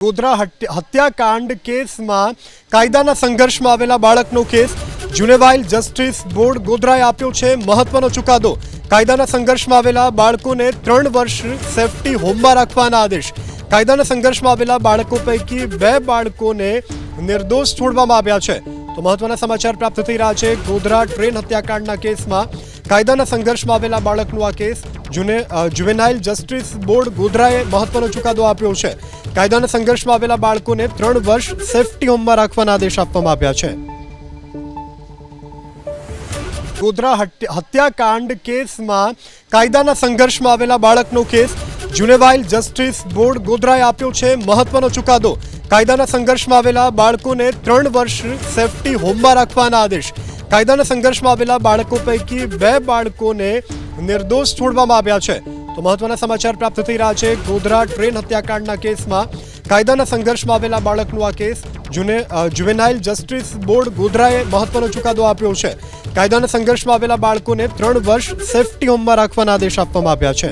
ગોધરા હત્યાકાંડ કેસમાં કાયદાના સંઘર્ષમાં આવેલા બાળકનો કેસ જુનેવાઇલ જસ્ટિસ બોર્ડ ગોધરાએ આપ્યો છે મહત્વનો ચુકાદો। કાયદાના સંઘર્ષમાં આવેલા બાળકોને 3 વર્ષ સેફટી હોમમાં રાખવાના આદેશ। કાયદાના સંઘર્ષમાં આવેલા બાળકો પૈકી 2 બાળકોને નિર્દોષ છોડવામાં આવ્યા છે। તો મહત્વના સમાચાર પ્રાપ્ત થઈ રહ્યા છે। ગોધરા ટ્રેન હત્યાકાંડના કેસમાં કાયદાના સંઘર્ષમાં આવેલા બાળકનો આ કેસ જુવેનાઇલ જસ્ટિસ બોર્ડ ગોધરાએ મહત્વનો ચુકાદો આપ્યો છે। કાયદાના સંઘર્ષમાં આવેલા બાળકોને 3 વર્ષ સેફટી હોમમાં રાખવાના આદેશ આપવામાં આવ્યા છે। ગોધરા હત્યાકાંડ કેસમાં કાયદાના સંઘર્ષમાં આવેલા બાળકનો કેસ જુનેવાઇલ જસ્ટિસ બોર્ડ ગોધરાએ આપ્યો છે મહત્વનો ચુકાદો। કાયદાના સંઘર્ષમાં આવેલા બાળકોને 3 વર્ષ સેફટી હોમમાં રાખવાના આદેશ। કાયદાના સંઘર્ષમાં આવેલા બાળકો પૈકી 2 બાળકોને નિર્દોષ છોડવામાં આવ્યા છે। તો મહત્વના સમાચાર પ્રાપ્ત થઈ રહ્યા છે। ગોધરા ટ્રેન હત્યાકાંડના કેસમાં કાયદાના સંઘર્ષમાં આવેલા બાળકનો આ કેસ જુવેનાઇલ જસ્ટિસ બોર્ડ ગોધરાએ મહત્વનો ચુકાદો આપ્યો છે। કાયદાના સંઘર્ષમાં આવેલા બાળકોને 3 વર્ષ સેફટી હોમમાં રાખવાના આદેશ આપવામાં આવ્યા છે।